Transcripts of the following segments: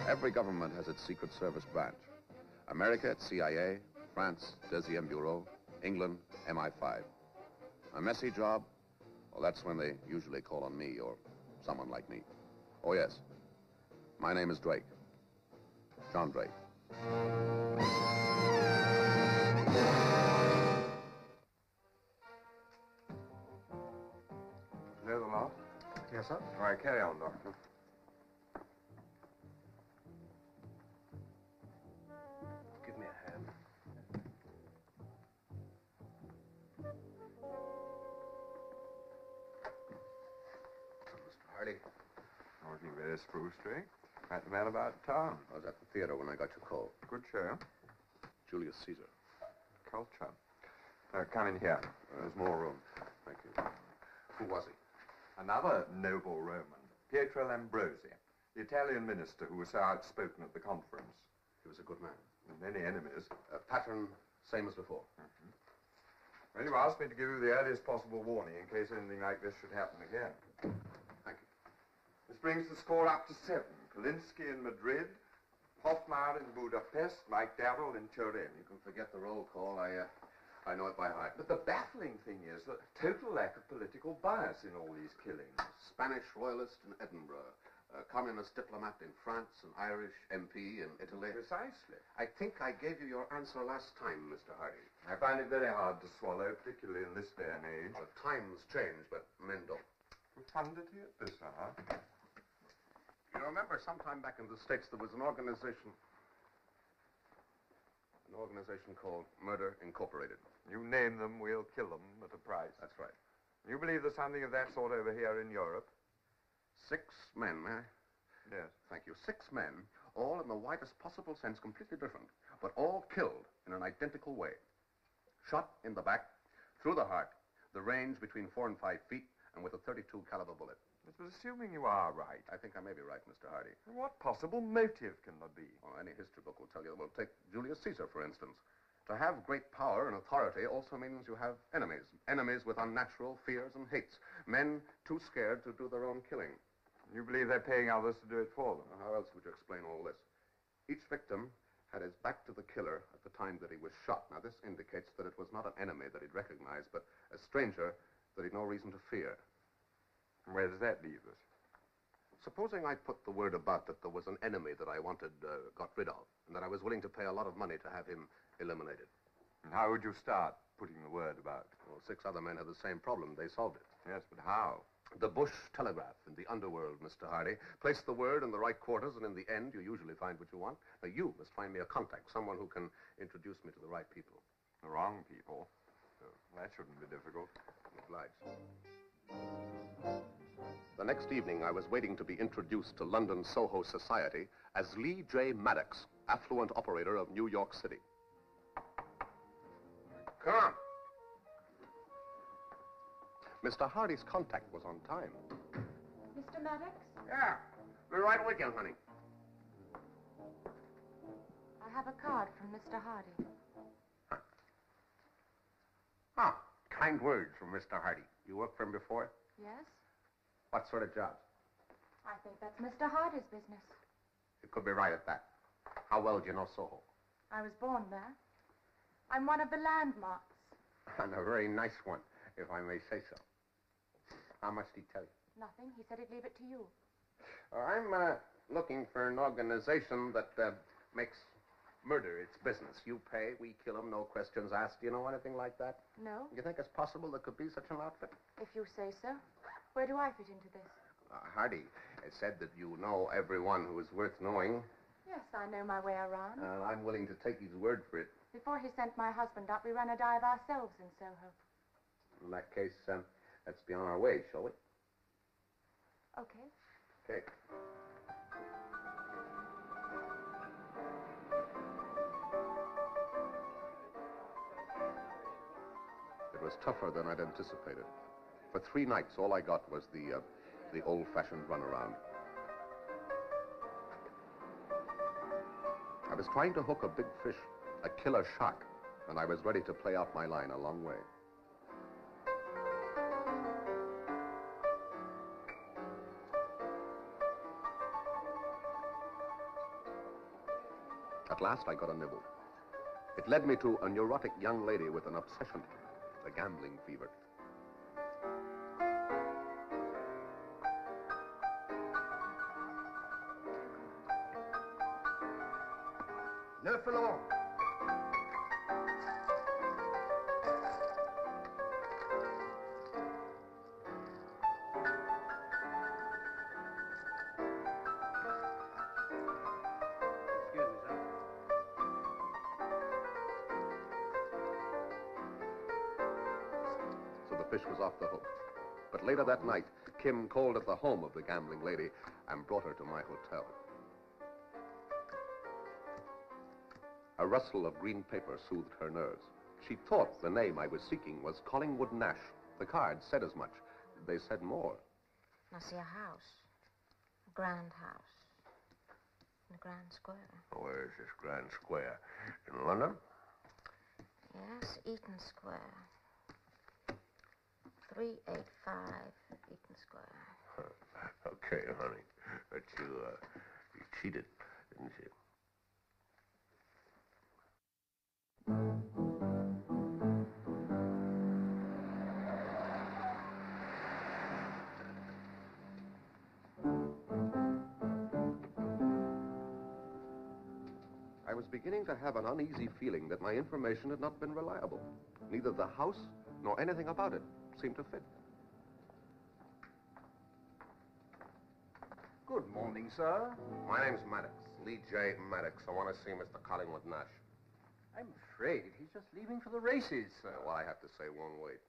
Every government has its Secret Service branch. America, it's CIA. France, Deuxième Bureau. England, MI5. A messy job? Well, that's when they usually call on me or someone like me. Oh, yes. My name is Drake. John Drake. Clear the lot? Yes, sir. All right, carry on, Doctor. Give me a hand. Mr. Hardy. Looking very spruce, Drake. Right the man about town. I was at the theater when I got your call. Good show. Julius Caesar. Culture. Come in here. There's more room. Thank you. Who was he? Another noble Roman, Pietro Lambrosi, the Italian minister who was so outspoken at the conference. He was a good man. Many enemies. Pattern, same as before. Mm-hmm. Well, you asked me to give you the earliest possible warning in case anything like this should happen again. Thank you. This brings the score up to 7. Kolinsky in Madrid, Hoffmeyer in Budapest, Mike Darrell in Turin. You can forget the roll call. I know it by heart. But the baffling thing is the total lack of political bias in all these killings. Spanish royalist in Edinburgh, a communist diplomat in France, an Irish MP in Italy. Precisely. I think I gave you your answer last time, Mr. Hardy. I find it very hard to swallow, particularly in this day and age. Well, times change, but men don't. Profundity at this hour. You remember sometime back in the States there was an organization called Murder Incorporated. You name them, we'll kill them at a price. That's right. You believe there's something of that sort over here in Europe? 6 men, eh? Yes. Thank you. 6 men, all in the widest possible sense, completely different, but all killed in an identical way. Shot in the back, through the heart, the range between 4 and 5 feet, and with a .32 caliber bullet. But assuming you are right. I think I may be right, Mr. Hardy. What possible motive can there be? Well, any history book will tell you. Well, take Julius Caesar, for instance. To have great power and authority also means you have enemies. Enemies with unnatural fears and hates. Men too scared to do their own killing. You believe they're paying others to do it for them? How else would you explain all this? Each victim had his back to the killer at the time that he was shot. Now, this indicates that it was not an enemy that he'd recognized, but a stranger that he'd no reason to fear. And where does that leave us? Supposing I put the word about that there was an enemy that I wanted got rid of, and that I was willing to pay a lot of money to have him eliminated. And how would you start putting the word about? Well, 6 other men had the same problem. They solved it. Yes, but how? The Bush Telegraph in the underworld, Mr. Hardy. Place the word in the right quarters, and in the end, you usually find what you want. Now, you must find me a contact, someone who can introduce me to the right people. The wrong people? That shouldn't be difficult. Obliged. The next evening, I was waiting to be introduced to London Soho society as Lee J. Maddox, affluent operator of New York City. Come. Mr. Hardy's contact was on time. Mr. Maddox? Yeah, we're right with you, honey. I have a card from Mr. Hardy. Ah, kind words from Mr. Hardy. You worked for him before? Yes? What sort of jobs? I think that's Mr. Hardy's business. You could be right at that. How well do you know Soho? I was born there. I'm one of the landmarks. And a very nice one, if I may say so. How much did he tell you? Nothing. He said he'd leave it to you. I'm looking for an organization that makes murder its business. You pay, we kill them, no questions asked. Do you know anything like that? No. You think it's possible there could be such an outfit? If you say so. Where do I fit into this? Hardy, it said that you know everyone who is worth knowing. Yes, I know my way around. I'm willing to take his word for it. Before he sent my husband up, we ran a dive ourselves in Soho. In that case, let's be on our way, shall we? Okay. Okay. It was tougher than I'd anticipated. For 3 nights, all I got was the old-fashioned runaround. I was trying to hook a big fish, a killer shark, and I was ready to play out my line a long way. At last, I got a nibble. It led me to a neurotic young lady with an obsession, the gambling fever. Neuf long. Excuse me, sir. So the fish was off the hook. But later that night, Kim called at the home of the gambling lady and brought her to my hotel. A rustle of green paper soothed her nerves. She thought the name I was seeking was Collingwood Nash. The cards said as much. They said more. I see a house. A grand house. In a grand square. Where is this Grand Square? In London? Yes, Eaton Square. 385 Eaton Square. Okay, honey. But you cheated, didn't you? I was beginning to have an uneasy feeling that my information had not been reliable. Neither the house nor anything about it seemed to fit. Good morning, sir. My name's Maddox, Lee J. Maddox. I want to see Mr. Collingwood Nash. I'm afraid he's just leaving for the races, sir. What I have to say won't wait.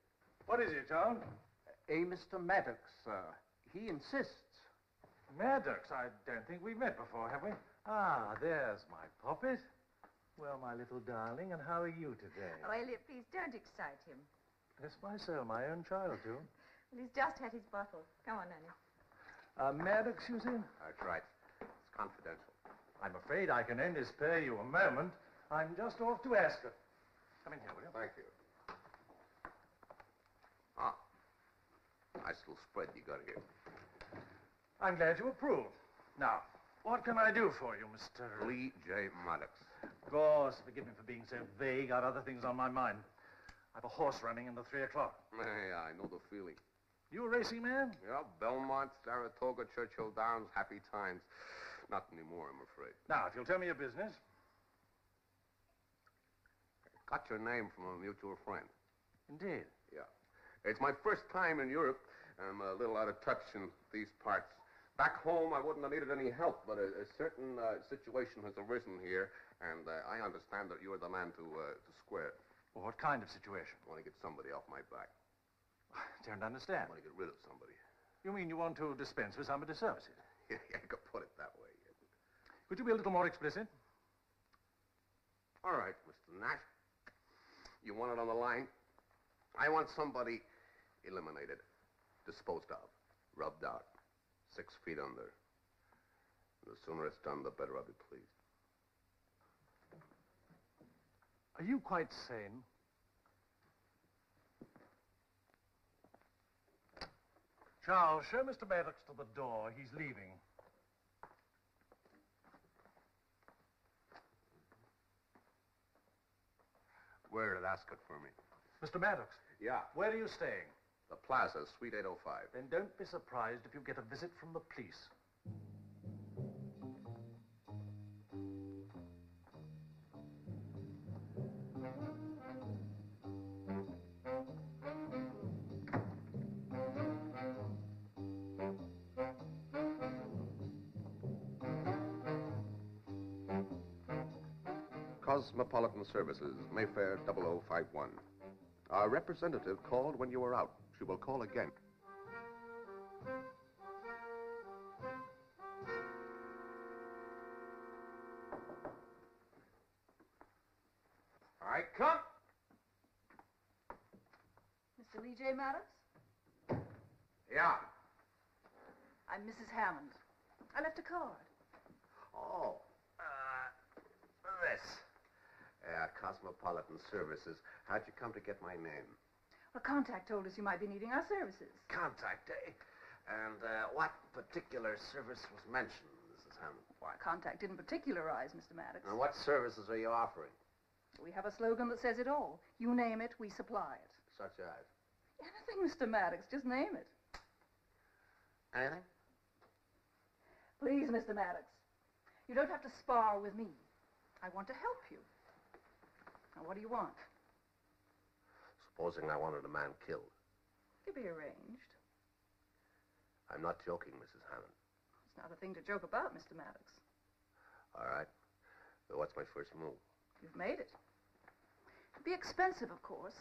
What is it, John? A Mr. Maddox, sir. He insists. Maddox? I don't think we've met before, have we? Ah, there's my poppet. Well, my little darling, and how are you today? Oh, Elliot, please don't excite him. Bless my soul, my own child, too. Well, he's just had his bottle. Come on, Nanny. Maddox, you see? That's right. It's confidential. I'm afraid I can only spare you a moment. I'm just off to Ascot. Come in here, will you? Thank you. Ah. Nice little spread you got here. I'm glad you approve. Now, what can I do for you, Mr. Lee J. Maddox. Of course, forgive me for being so vague. I've other things on my mind. I've a horse running in the 3 o'clock. Yeah, I know the feeling. You a racing man? Yeah, Belmont, Saratoga, Churchill Downs, happy times. Not anymore, I'm afraid. Now, if you'll tell me your business. Got your name from a mutual friend. Indeed. Yeah. It's my first time in Europe. I'm a little out of touch in these parts. Back home, I wouldn't have needed any help, but a certain situation has arisen here, and I understand that you're the man to square it. Well, what kind of situation? I want to get somebody off my back. I don't understand. I want to get rid of somebody. You mean you want to dispense with somebody's services? Yeah, I could put it that way. Could you be a little more explicit? All right, Mr. Nash. You want it on the line? I want somebody eliminated, disposed of, rubbed out, 6 feet under. The sooner it's done, the better I'll be pleased. Are you quite sane? Charles, show Mr. Maddox to the door. He's leaving. Where at Ascot for me? Mr. Maddox, Yeah, where are you staying? the Plaza, Suite 805. Then don't be surprised if you get a visit from the police. Cosmopolitan Services, Mayfair 0051. Our representative called when you were out. She will call again. I come. B.J. Maddox? Yeah. I'm Mrs. Hammond. I left a card. Oh, this. Cosmopolitan Services. How'd you come to get my name? A contact told us you might be needing our services. Contact, eh? And what particular service was mentioned, Mrs. Hammond? Why, contact didn't particularize, Mr. Maddox. And what services are you offering? We have a slogan that says it all. You name it, we supply it. Such as? Anything, Mr. Maddox, just name it. Anything? Please, Mr. Maddox. You don't have to spar with me. I want to help you. Now, what do you want? Supposing I wanted a man killed. It can be arranged. I'm not joking, Mrs. Hammond. It's not a thing to joke about, Mr. Maddox. All right. But what's my first move? You've made it. It'd be expensive, of course.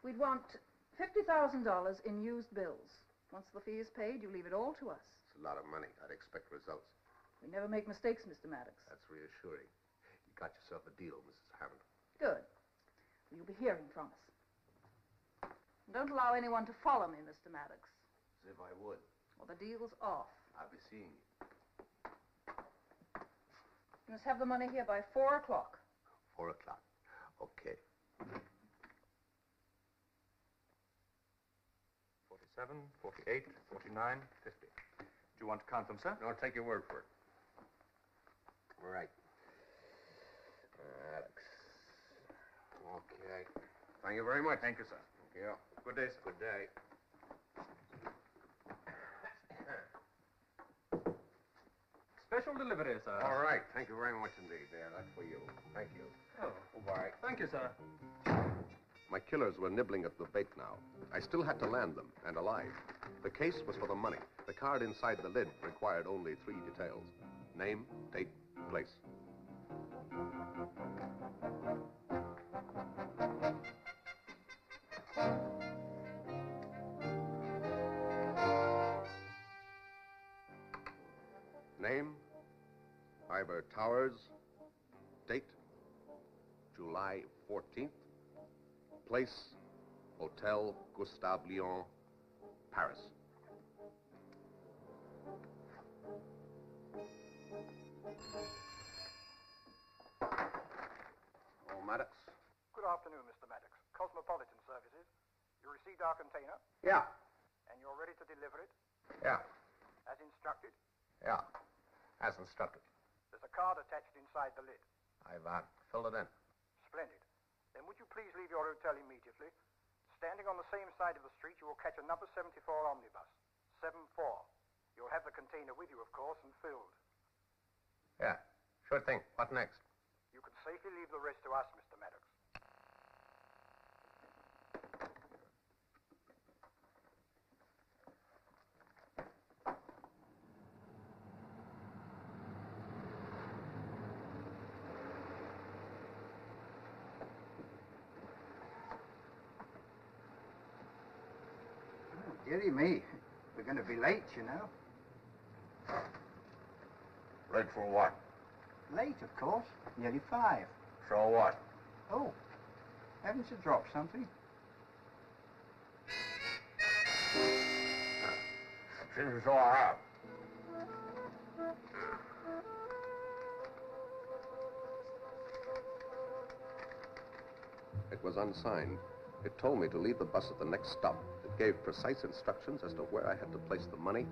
We'd want $50,000 in used bills. Once the fee is paid, you leave it all to us. It's a lot of money. I'd expect results. We never make mistakes, Mr. Maddox. That's reassuring. You got yourself a deal, Mrs. Hammond. Good. You'll be hearing from us. And don't allow anyone to follow me, Mr. Maddox. As if I would. Well, the deal's off. I'll be seeing you. You must have the money here by 4 o'clock. 4 o'clock. Okay. 47, 48, 49, 50. Do you want to count them, sir? No, take your word for it. All right. Alex. Okay. Thank you very much. Thank you, sir. Thank you. Good day, sir. Good day. Special delivery, sir. All right. Thank you very much indeed. There, that's for you. Thank you. Oh. Goodbye. Thank you, sir. My killers were nibbling at the bait now. I still had to land them, and alive. The case was for the money. The card inside the lid required only 3 details. Name, date, place. Name, Ivor Towers. Date, July 14th. Place, Hotel Gustave Lyon, Paris. Oh, Maddox? Good afternoon, Mr. Maddox. Cosmopolitan Services. You received our container, Yeah. and you're ready to deliver it, Yeah. as instructed. Yeah. As instructed. There's a card attached inside the lid. I've filled it in. Splendid. Then would you please leave your hotel immediately? Standing on the same side of the street, you will catch a number 74 omnibus. 7-4. You'll have the container with you, of course, and filled. Yeah. Sure thing. What next? You can safely leave the rest to us, Mr. Maddox. Dearie me, we're going to be late, you know. Late for what? Late, of course. Nearly 5. So what? Oh, haven't you dropped something? Seems so I have. It was unsigned. It told me to leave the bus at the next stop. It gave precise instructions as to where I had to place the money.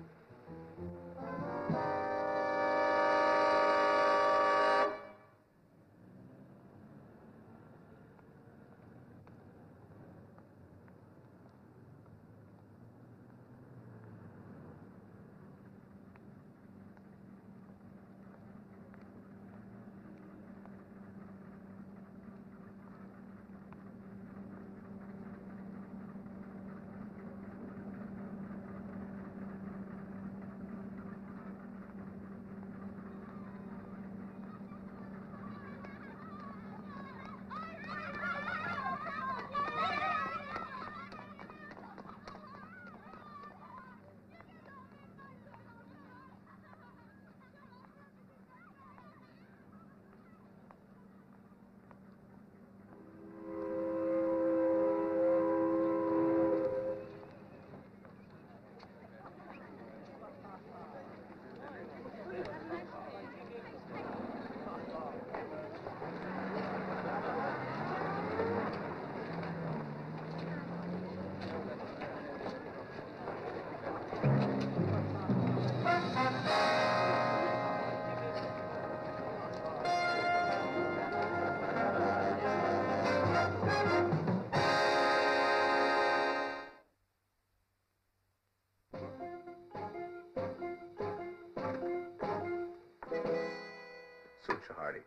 Hardy.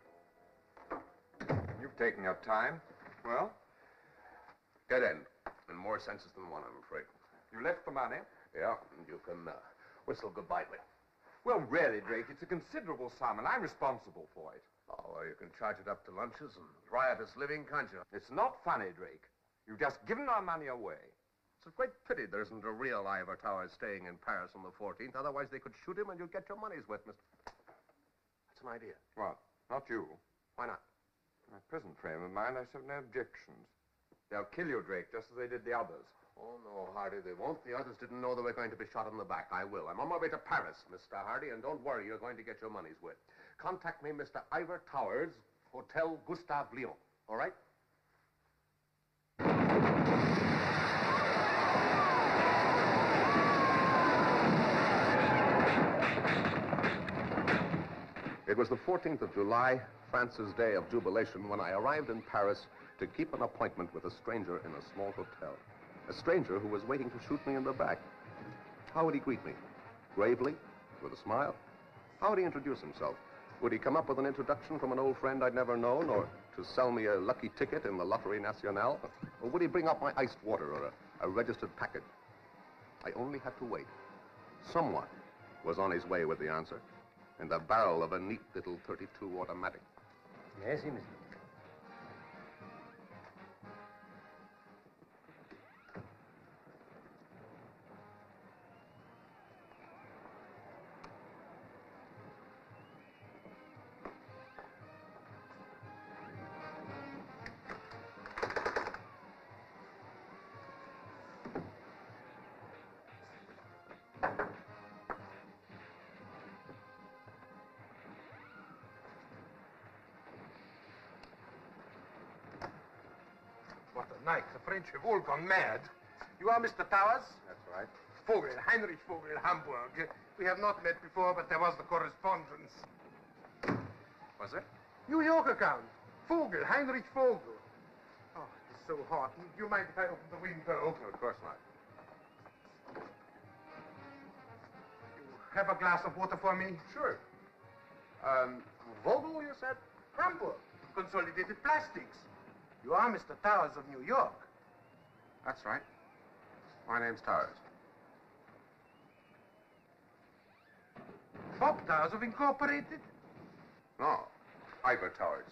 You've taken your time. Well? Dead end. In more senses than one, I'm afraid. You left the money? Yeah, and you can whistle goodbye to it. Well, really, Drake, it's a considerable sum, and I'm responsible for it. Oh, well, you can charge it up to lunches and riotous living, can't you? It's not funny, Drake. You've just given our money away. It's a great pity there isn't a real Ivor Towers staying in Paris on the 14th. Otherwise, they could shoot him and you'd get your money's worth, Mr. That's an idea. What? Not you. Why not? In my present frame of mind, I have no objections. They'll kill you, Drake, just as they did the others. Oh, no, Hardy, they won't. The others didn't know they were going to be shot in the back. I will. I'm on my way to Paris, Mr. Hardy, and don't worry, you're going to get your money's worth. Contact me, Mr. Ivor Towers, Hotel Gustave Lyon. All right? It was the 14th of July, France's day of jubilation, when I arrived in Paris to keep an appointment with a stranger in a small hotel. A stranger who was waiting to shoot me in the back. How would he greet me? Gravely? With a smile? How would he introduce himself? Would he come up with an introduction from an old friend I'd never known, or to sell me a lucky ticket in the Loterie Nationale? Or would he bring up my iced water or a registered package? I only had to wait. Someone was on his way with the answer, in the barrel of a neat little .32 automatic. Yes, monsieur. What a night. The French have all gone mad. You are Mr. Towers? That's right. Vogel, Heinrich Vogel, Hamburg. We have not met before, but there was the correspondence. Was it? New York account. Vogel, Heinrich Vogel. Oh, it's so hot. Do you mind if I open the window? No, of course not. You have a glass of water for me? Sure. Vogel, you said? Hamburg. Consolidated Plastics. You are Mr. Towers of New York. That's right. My name's Towers. Bob Towers of Incorporated? No, Ivor Towers.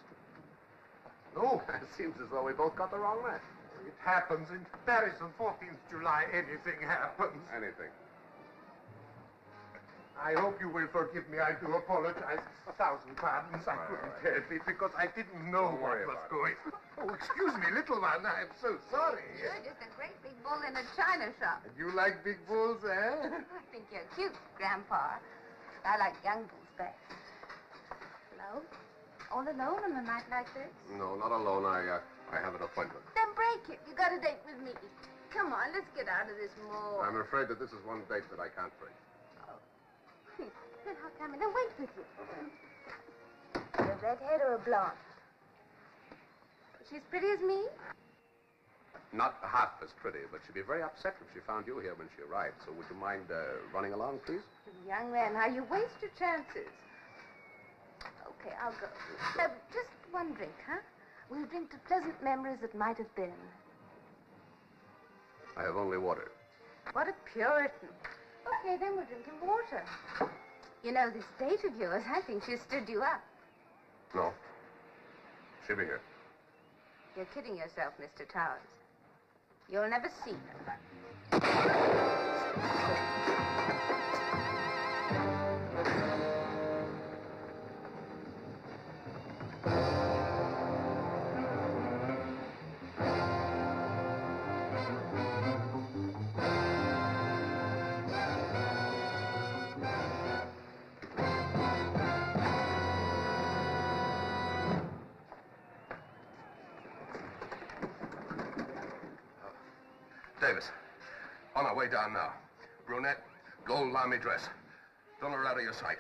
No. It seems as though we both got the wrong man. It happens. In Paris on 14th July, anything happens. Anything. I hope you will forgive me. I do apologize. 1,000 pardons. I couldn't help it because I didn't know Don't what worry was about it. going. Oh, excuse me, little one. I'm so sorry. You're just a great big bull in a china shop. You like big bulls, eh? I think you're cute, Grandpa. I like young bulls best. Hello? All alone on a night like this? No, not alone. I have an appointment. Then break it. You got a date with me. Come on, let's get out of this mall. I'm afraid that this is one date that I can't break. Then how come I don't wait with you? A redhead or a blonde? She's pretty as me? Not half as pretty, but she'd be very upset if she found you here when she arrived. So would you mind running along, please? Young man, how you waste your chances. Okay, I'll go. Just one drink, huh? We'll drink to pleasant memories that might have been. I have only water. What a Puritan. Okay, then we're drinking water. You know, this date of yours, I think she stood you up. No. She'll be here. You're kidding yourself, Mr. Towers. You'll never see her. Davis, on our way down now. Brunette, gold lamy dress. Don't let her out of your sight.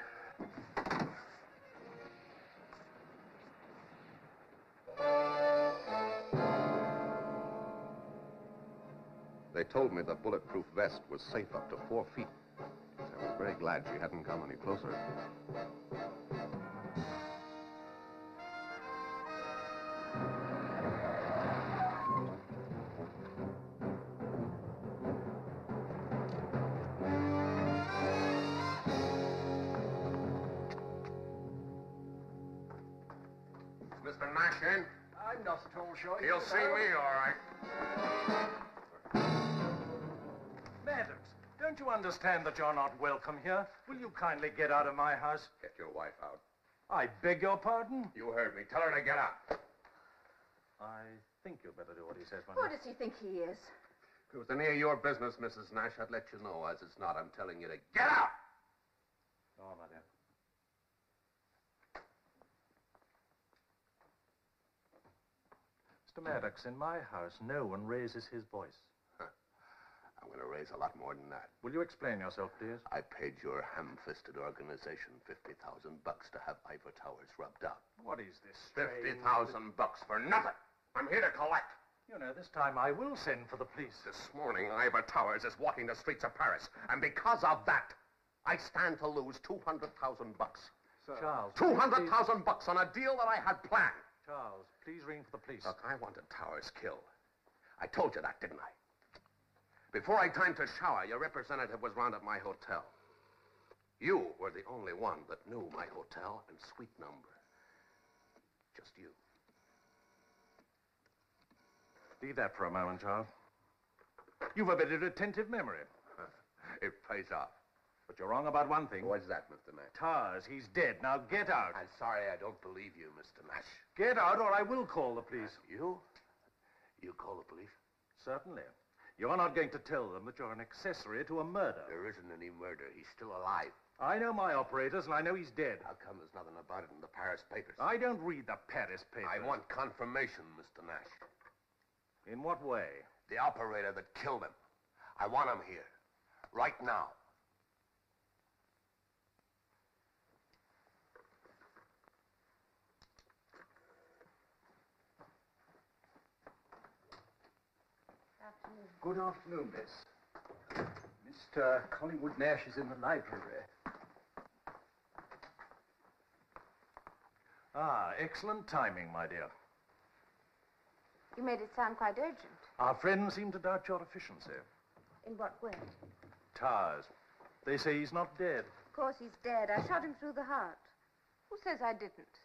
They told me the bulletproof vest was safe up to 4 feet. I was very glad she hadn't come any closer. Mr. Nash in? I'm not at all sure. He'll see me, all right. Maddox, don't you understand that you're not welcome here? Will you kindly get out of my house? Get your wife out. I beg your pardon? You heard me. Tell her to get out. I think you'd better do what he says, my Who dear. does he think he is? If it was any of your business, Mrs. Nash, I'd let you know. As it's not, I'm telling you to get out! Oh, my dear. Mr. Maddox, in my house, no one raises his voice. I'm going to raise a lot more than that. Will you explain yourself, please? I paid your ham-fisted organization $50,000 to have Ivor Towers rubbed out. What is this? $50,000 for nothing. I'm here to collect. You know, this time I will send for the police. This morning, Ivor Towers is walking the streets of Paris, and because of that, I stand to lose $200,000. Charles, $200,000 on a deal that I had planned. Charles, please ring for the police. Look, I wanted Towers killed. I told you that, didn't I? Before I had time to shower, your representative was round at my hotel. You were the only one that knew my hotel and suite number. Just you. Leave that for a moment, Charles. You've a very retentive memory. It pays off. But you're wrong about one thing. What's that, Mr. Nash? Towers, he's dead. Now get out. I'm sorry, I don't believe you, Mr. Nash. Get out or I will call the police. You? You call the police? Certainly. You're not going to tell them that you're an accessory to a murder. There isn't any murder. He's still alive. I know my operators, and I know he's dead. How come there's nothing about it in the Paris papers? I don't read the Paris papers. I want confirmation, Mr. Nash. In what way? The operator that killed him. I want him here. Right now. Good afternoon, miss. Mr. Collingwood Nash is in the library. Ah, excellent timing, my dear. You made it sound quite urgent. Our friends seem to doubt your efficiency. In what way? Towers. They say he's not dead. Of course he's dead. I shot him through the heart. Who says I didn't?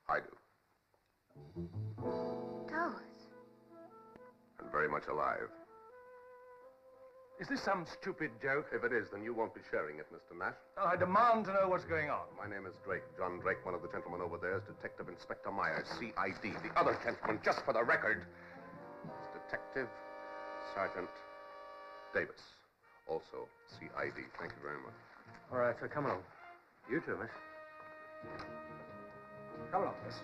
I do. Towers. And very much alive. Is this some stupid joke? If it is, then you won't be sharing it, Mr. Nash. I demand to know what's going on. My name is Drake. John Drake. One of the gentlemen over there is Detective Inspector Myers, CID. The other gentleman, just for the record, is Detective Sergeant Davis, also CID. Thank you very much. All right, so come along. You too, miss. Come along, miss.